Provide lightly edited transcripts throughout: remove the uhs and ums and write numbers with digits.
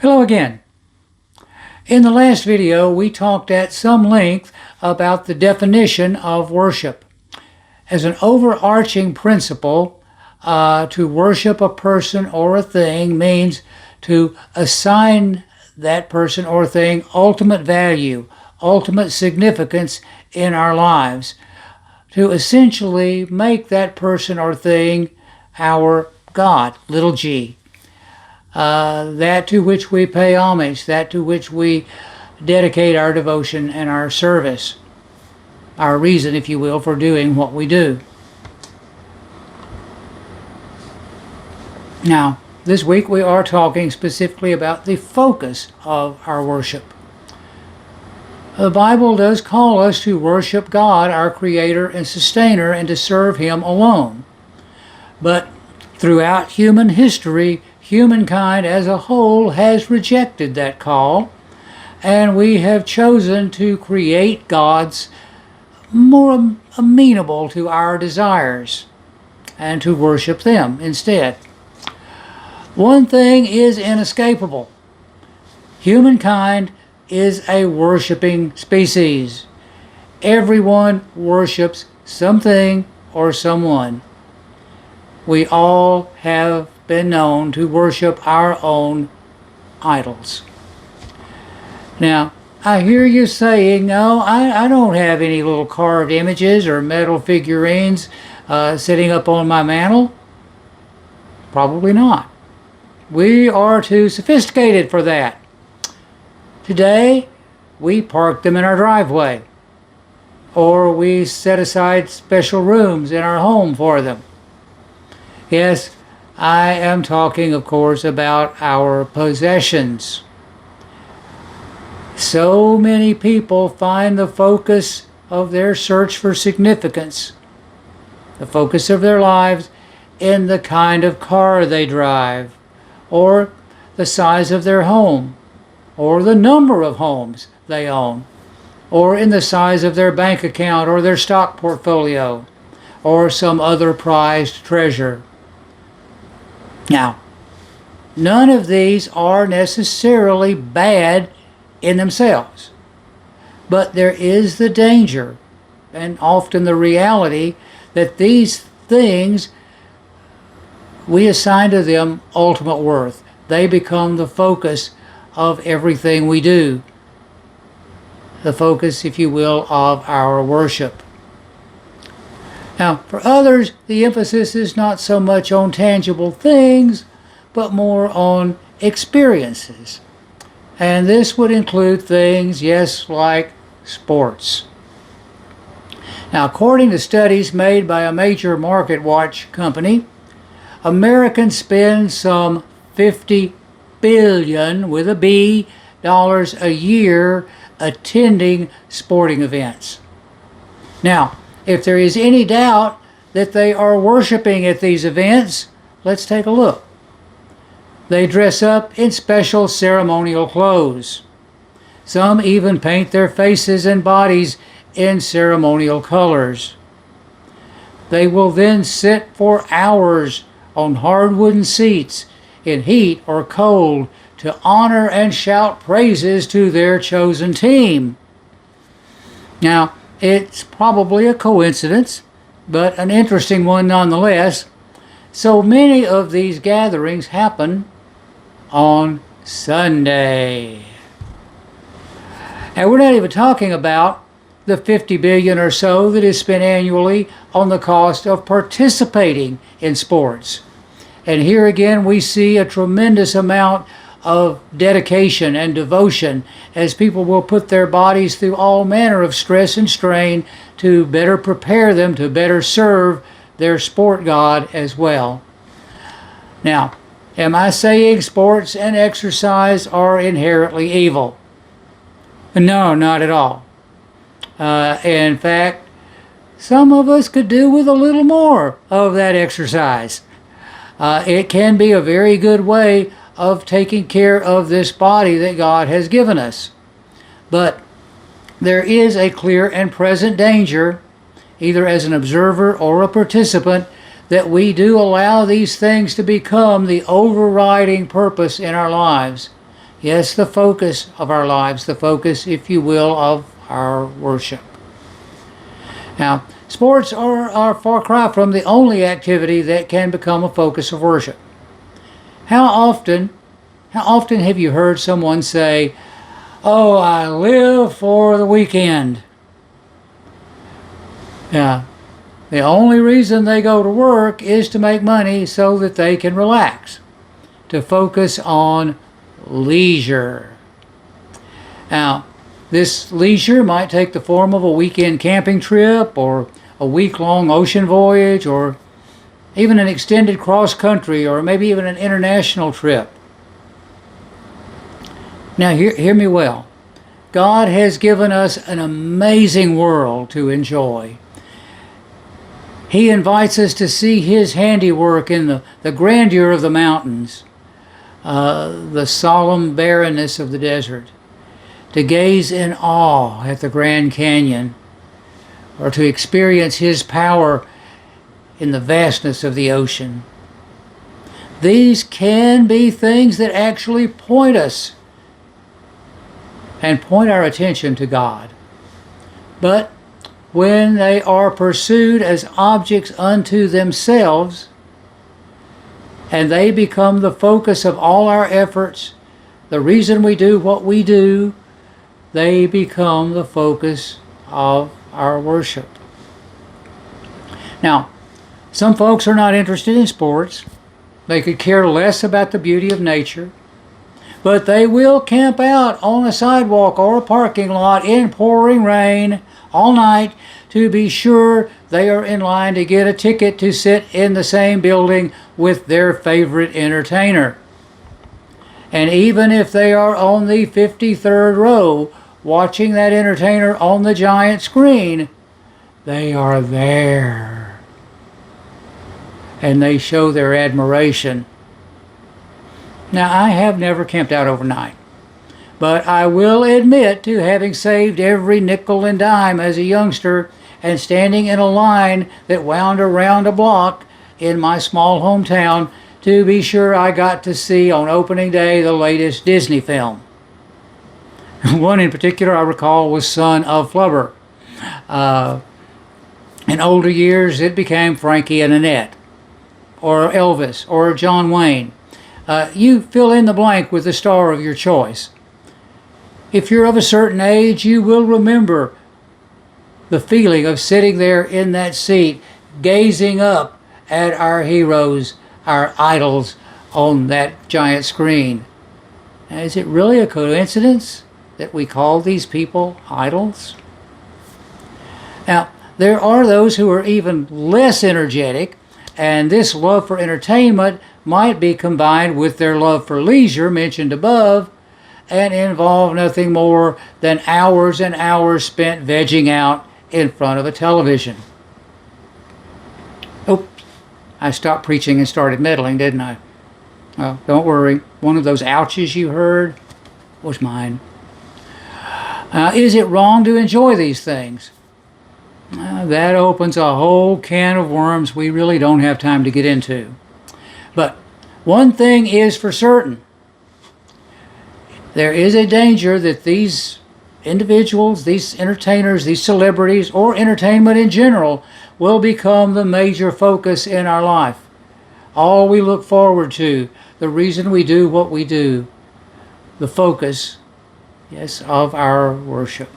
Hello again. In the last video, we talked at some length about the definition of worship. As an overarching principle, to worship a person or a thing means to assign that person or thing ultimate value, ultimate significance in our lives, to essentially make that person or thing our God, little g. That to which we pay homage, that to which we dedicate our devotion and our service, our reason, if you will, for doing what we do. Now, this week we are talking specifically about the focus of our worship. The Bible does call us to worship God, our Creator and Sustainer, and to serve Him alone. But throughout human history, humankind as a whole has rejected that call, and we have chosen to create gods more amenable to our desires and to worship them instead. One thing is inescapable. Humankind is a worshiping species. Everyone worships something or someone. We all have been known to worship our own idols. Now, I hear you saying, no, I don't have any little carved images or metal figurines sitting up on my mantle. Probably not. We are too sophisticated for that. Today, we park them in our driveway, or we set aside special rooms in our home for them. Yes, I am talking, of course, about our possessions. So many people find the focus of their search for significance, the focus of their lives, in the kind of car they drive, or the size of their home, or the number of homes they own, or in the size of their bank account or their stock portfolio, or some other prized treasure. Now, none of these are necessarily bad in themselves, but there is the danger, and often the reality, that these things, we assign to them ultimate worth. They become the focus of everything we do, the focus, if you will, of our worship. Now, for others, the emphasis is not so much on tangible things, but more on experiences. And this would include things, yes, like sports. Now, according to studies made by a major market watch company, Americans spend some $50 billion, with a B, dollars a year attending sporting events. Now, if there is any doubt that they are worshiping at these events, let's take a look. They dress up in special ceremonial clothes. Some even paint their faces and bodies in ceremonial colors. They will then sit for hours on hard wooden seats in heat or cold to honor and shout praises to their chosen team. Now, it's probably a coincidence, but an interesting one nonetheless. So many of these gatherings happen on Sunday. And we're not even talking about the $50 billion or so that is spent annually on the cost of participating in sports. And here again we see a tremendous amount of dedication and devotion, as people will put their bodies through all manner of stress and strain to better prepare them to better serve their sport god as well. Now, am I saying sports and exercise are inherently evil? No, not at all. In fact, some of us could do with a little more of that exercise. It can be a very good way of taking care of this body that God has given us. But there is a clear and present danger, either as an observer or a participant, that we do allow these things to become the overriding purpose in our lives. Yes, the focus of our lives, the focus, if you will, of our worship. Now, sports are a far cry from the only activity that can become a focus of worship. How often have you heard someone say, "Oh, I live for the weekend"? Yeah, the only reason they go to work is to make money so that they can relax, to focus on leisure. Now, this leisure might take the form of a weekend camping trip or a week-long ocean voyage or even an extended cross-country or maybe even an international trip. Now, hear me well. God has given us an amazing world to enjoy. He invites us to see His handiwork in the grandeur of the mountains, the solemn barrenness of the desert, to gaze in awe at the Grand Canyon, or to experience His power in the vastness of the ocean. These can be things that actually point us and point our attention to God. But when they are pursued as objects unto themselves, and they become the focus of all our efforts, the reason we do what we do, they become the focus of our worship. Now, some folks are not interested in sports. They could care less about the beauty of nature, but they will camp out on a sidewalk or a parking lot in pouring rain all night to be sure they are in line to get a ticket to sit in the same building with their favorite entertainer. And even if they are on the 53rd row watching that entertainer on the giant screen, they are there. And they show their admiration. Now, I have never camped out overnight, but I will admit to having saved every nickel and dime as a youngster and standing in a line that wound around a block in my small hometown to be sure I got to see on opening day the latest Disney film. One in particular I recall was Son of Flubber. In older years it became Frankie and Annette, or Elvis, or John Wayne. You fill in the blank with the star of your choice. If you're of a certain age, you will remember the feeling of sitting there in that seat, gazing up at our heroes, our idols on that giant screen. Now, is it really a coincidence that we call these people idols? Now, there are those who are even less energetic, and this love for entertainment might be combined with their love for leisure mentioned above and involve nothing more than hours and hours spent vegging out in front of a television. Oops, I stopped preaching and started meddling, didn't I? Well, don't worry. One of those ouches you heard was mine. Is it wrong to enjoy these things? That opens a whole can of worms we really don't have time to get into. But one thing is for certain. There is a danger that these individuals, these entertainers, these celebrities, or entertainment in general will become the major focus in our life. All we look forward to, the reason we do what we do, the focus, yes, of our worship.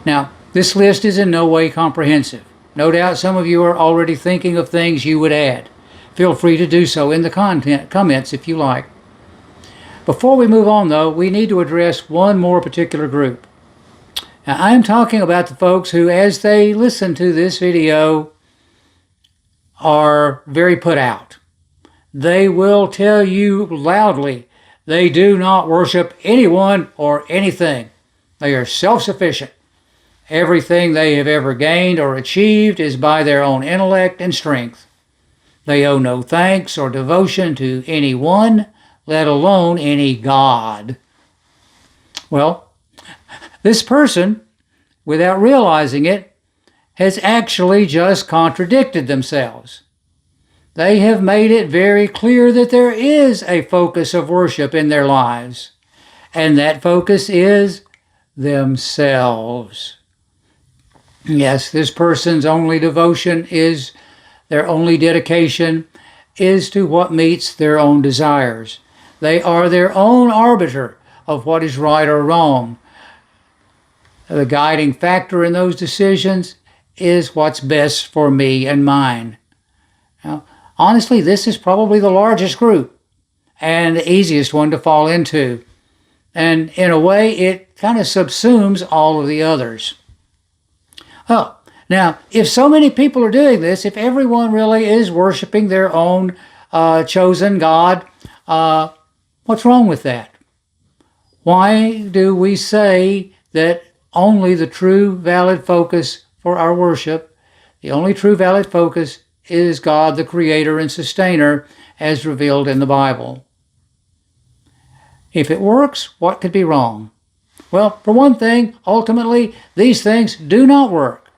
Now, this list is in no way comprehensive. No doubt some of you are already thinking of things you would add. Feel free to do so in the comments if you like. Before we move on, though, we need to address one more particular group. Now, I'm talking about the folks who, as they listen to this video, are very put out. They will tell you loudly they do not worship anyone or anything. They are self-sufficient. Everything they have ever gained or achieved is by their own intellect and strength. They owe no thanks or devotion to anyone, let alone any God. Well, this person, without realizing it, has actually just contradicted themselves. They have made it very clear that there is a focus of worship in their lives. And that focus is themselves. Yes, this person's only devotion is, their only dedication is to what meets their own desires. They are their own arbiter of what is right or wrong. The guiding factor in those decisions is what's best for me and mine. Now, honestly, this is probably the largest group and the easiest one to fall into. And in a way, it kind of subsumes all of the others. Oh, now, if so many people are doing this, if everyone really is worshiping their own chosen God, what's wrong with that? Why do we say that only the true valid focus for our worship, the only true valid focus is God, the Creator and Sustainer, as revealed in the Bible? If it works, what could be wrong? Well, for one thing, ultimately, these things do not work.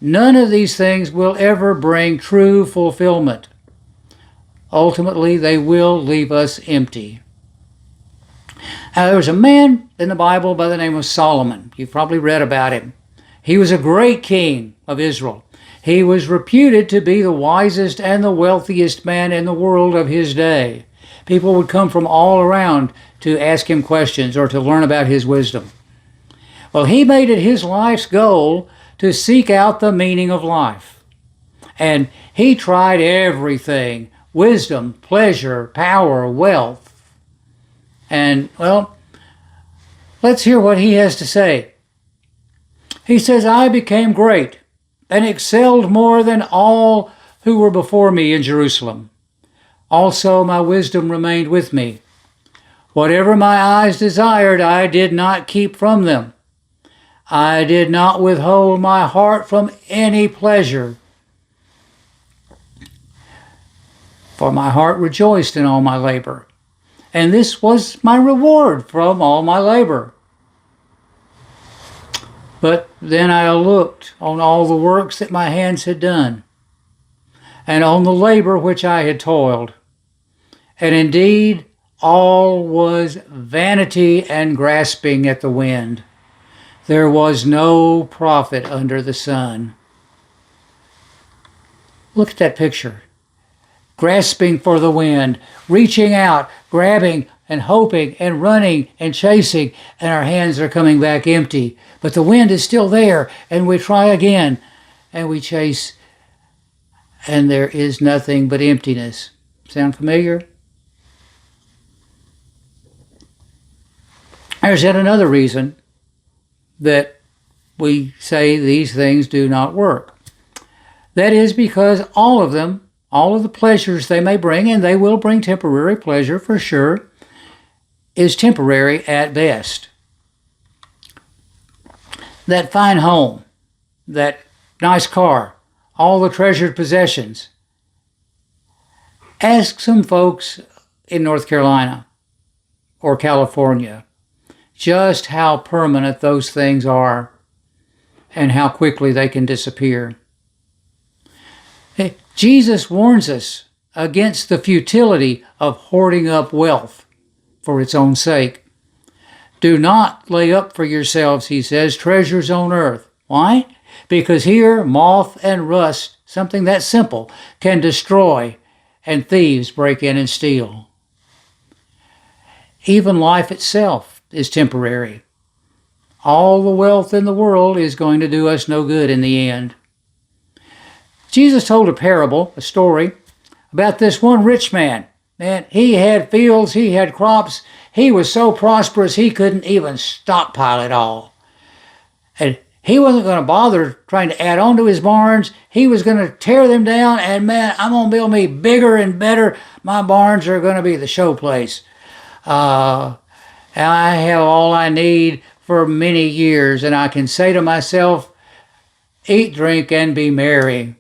None of these things will ever bring true fulfillment. Ultimately, they will leave us empty. Now, there was a man in the Bible by the name of Solomon. You've probably read about him. He was a great king of Israel. He was reputed to be the wisest and the wealthiest man in the world of his day. People would come from all around to ask him questions or to learn about his wisdom. Well, he made it his life's goal to seek out the meaning of life. And he tried everything: wisdom, pleasure, power, wealth. And, well, let's hear what he has to say. He says, "I became great and excelled more than all who were before me in Jerusalem. Also my wisdom remained with me. Whatever my eyes desired, I did not keep from them. I did not withhold my heart from any pleasure. For my heart rejoiced in all my labor, and this was my reward from all my labor. But then I looked on all the works that my hands had done, and on the labor which I had toiled. And indeed, all was vanity and grasping at the wind. There was no profit under the sun." Look at that picture. Grasping for the wind, reaching out, grabbing and hoping and running and chasing, and our hands are coming back empty. But the wind is still there, and we try again, and we chase, and there is nothing but emptiness. Sound familiar? There's yet another reason that we say these things do not work. That is because all of them, all of the pleasures they may bring, and they will bring temporary pleasure for sure, is temporary at best. That fine home, that nice car, all the treasured possessions. Ask some folks in North Carolina or California just how permanent those things are and how quickly they can disappear. Hey, Jesus warns us against the futility of hoarding up wealth for its own sake. Do not lay up for yourselves, he says, treasures on earth. Why? Because here moth and rust, something that simple, can destroy, and thieves break in and steal. Even life itself is temporary. All the wealth in the world is going to do us no good in the end. Jesus told a parable, a story, about this one rich man. Man, he had fields, he had crops, he was so prosperous he couldn't even stockpile it all. And he wasn't going to bother trying to add on to his barns. He was going to tear them down, and man, I'm going to build me bigger and better. My barns are going to be the show place. And I have all I need for many years, and I can say to myself, eat, drink, and be merry.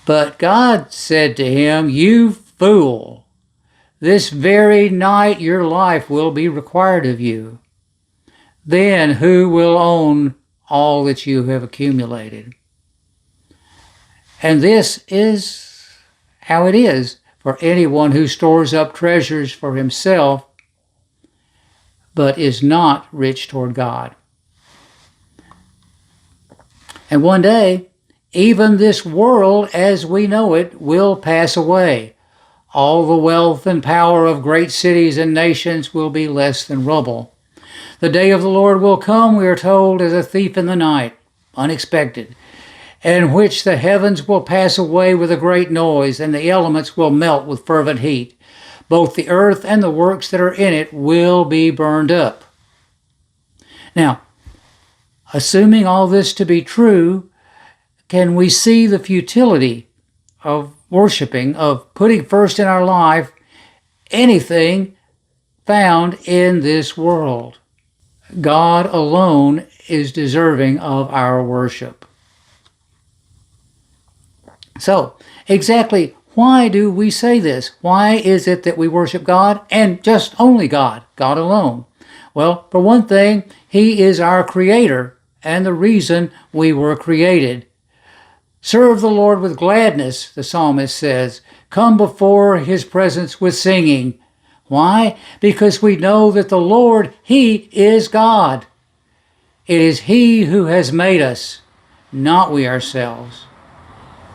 But God said to him, "You fool, this very night your life will be required of you. Then who will own all that you have accumulated?" And this is how it is for anyone who stores up treasures for himself, but is not rich toward God. And one day, even this world as we know it will pass away. All the wealth and power of great cities and nations will be less than rubble. The day of the Lord will come, we are told, as a thief in the night, unexpected, in which the heavens will pass away with a great noise, and the elements will melt with fervent heat. Both the earth and the works that are in it will be burned up. Now, assuming all this to be true, can we see the futility of worshiping, of putting first in our life anything found in this world? God alone is deserving of our worship. So, exactly why do we say this? Why is it that we worship God and just only God, God alone? Well, for one thing, He is our Creator and the reason we were created. Serve the Lord with gladness, the psalmist says. Come before His presence with singing. Why? Because we know that the Lord, He is God. It is He who has made us, not we ourselves.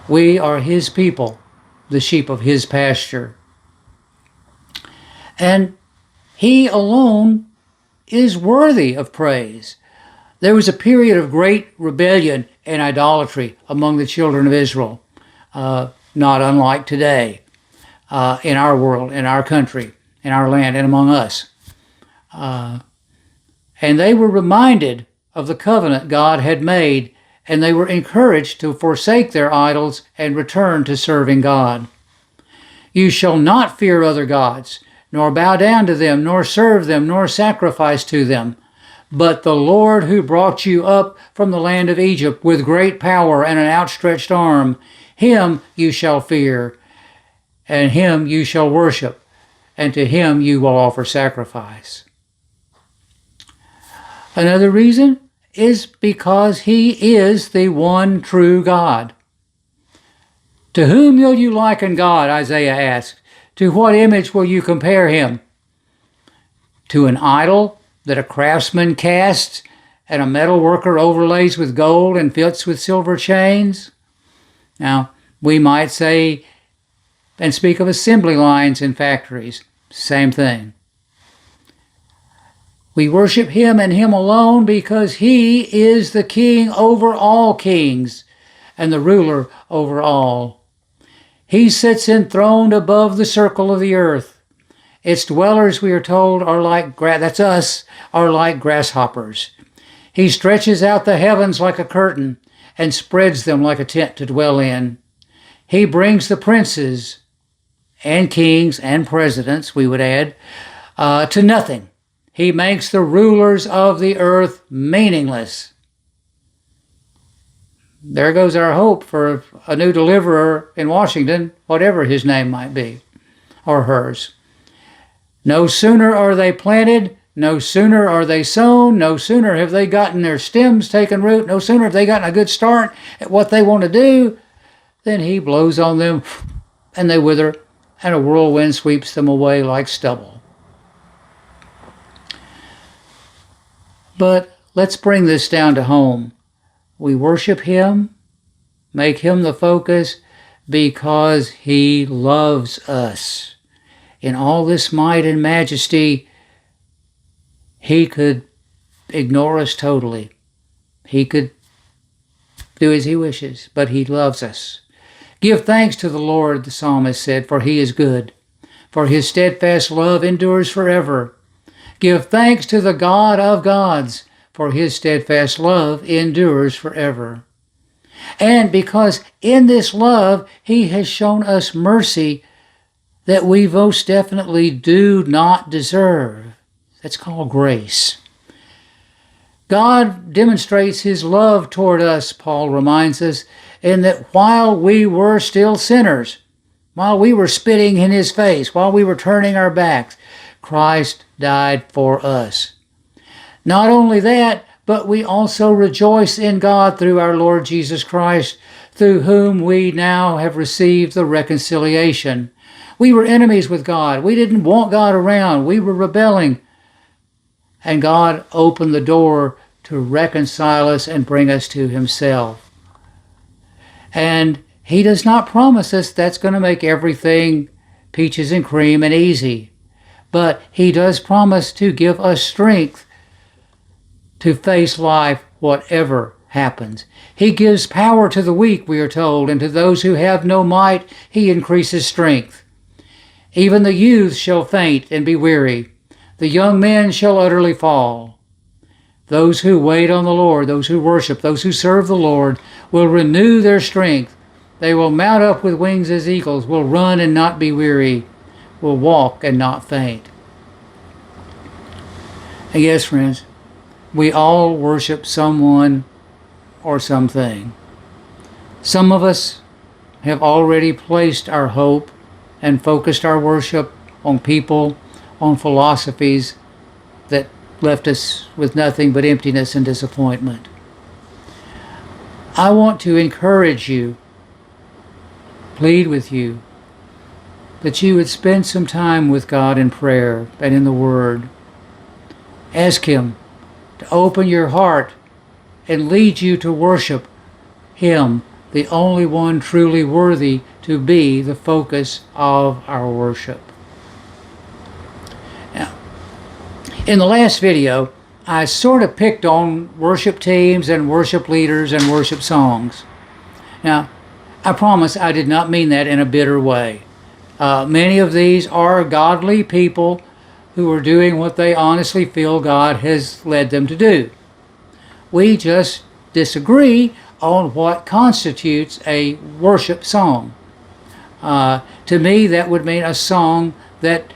We are His people, the sheep of His pasture. And He alone is worthy of praise. There was a period of great rebellion and idolatry among the children of Israel, not unlike today in our world, in our country, in our land, and among us. And they were reminded of the covenant God had made, and they were encouraged to forsake their idols and return to serving God. You shall not fear other gods, nor bow down to them, nor serve them, nor sacrifice to them. But the Lord who brought you up from the land of Egypt with great power and an outstretched arm, Him you shall fear, and Him you shall worship, and to Him you will offer sacrifice. Another reason is because He is the one true God. To whom will you liken God, Isaiah asked? To what image will you compare Him? To an idol that a craftsman casts and a metal worker overlays with gold and fits with silver chains? Now, we might say and speak of assembly lines in factories. Same thing. We worship Him and Him alone because He is the King over all kings and the ruler over all. He sits enthroned above the circle of the earth. Its dwellers, we are told, are like that's us, are like grasshoppers. He stretches out the heavens like a curtain and spreads them like a tent to dwell in. He brings the princes and kings and presidents, we would add, to nothing. He makes the rulers of the earth meaningless. There goes our hope for a new deliverer in Washington, whatever his name might be, or hers. No sooner are they planted, no sooner are they sown, no sooner have they gotten their stems taken root, no sooner have they gotten a good start at what they want to do, than He blows on them and they wither, and a whirlwind sweeps them away like stubble. But let's bring this down to home. We worship Him, make Him the focus, because He loves us. In all this might and majesty, He could ignore us totally. He could do as He wishes, but He loves us. Give thanks to the Lord, the psalmist said, for He is good, for His steadfast love endures forever. Give thanks to the God of gods, for His steadfast love endures forever. And because in this love He has shown us mercy that we most definitely do not deserve. That's called grace. God demonstrates His love toward us, Paul reminds us, in that while we were still sinners, while we were spitting in His face, while we were turning our backs, Christ died for us. Not only that, but we also rejoice in God through our Lord Jesus Christ, through whom we now have received the reconciliation. We were enemies with God. We didn't want God around. We were rebelling. And God opened the door to reconcile us and bring us to himself. And he does not promise us that's going to make everything peaches and cream and easy. But he does promise to give us strength to face life whatever happens. He gives power to the weak, we are told, and to those who have no might, he increases strength. Even the youth shall faint and be weary. The young men shall utterly fall. Those who wait on the Lord, those who worship, those who serve the Lord, will renew their strength. They will mount up with wings as eagles, will run and not be weary, will walk and not faint. And yes, friends, we all worship someone or something. Some of us have already placed our hope and focused our worship on people, on philosophies that left us with nothing but emptiness and disappointment. I want to encourage you, plead with you, that you would spend some time with God in prayer and in the Word. Ask him to open your heart and lead you to worship him, the only one truly worthy to be the focus of our worship. Now, in the last video, I sort of picked on worship teams and worship leaders and worship songs. Now, I promise I did not mean that in a bitter way. Many of these are godly people who are doing what they honestly feel God has led them to do. We just disagree on what constitutes a worship song. To me, that would mean a song that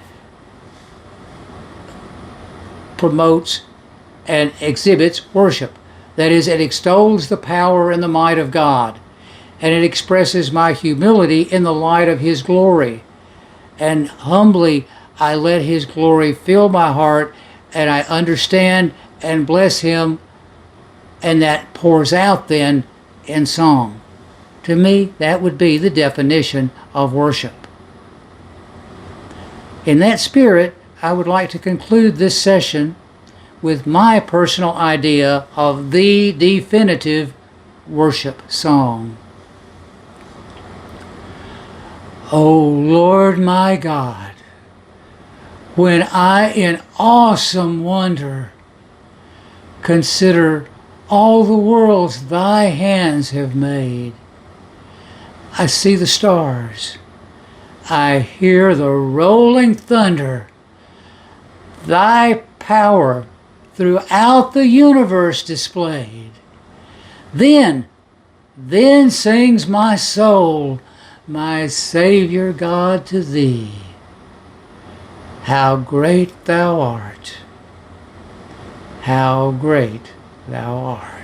promotes and exhibits worship. That is, it extols the power and the might of God, and it expresses my humility in the light of his glory. And humbly, I let his glory fill my heart, and I understand and bless him, and that pours out then in song. To me, that would be the definition of worship. In that spirit, I would like to conclude this session with my personal idea of the definitive worship song. O Lord my God, when I in awesome wonder consider all the worlds thy hands have made, I see the stars, I hear the rolling thunder, thy power throughout the universe displayed. Then sings my soul, my Savior God, to thee. How great thou art! How great thou art!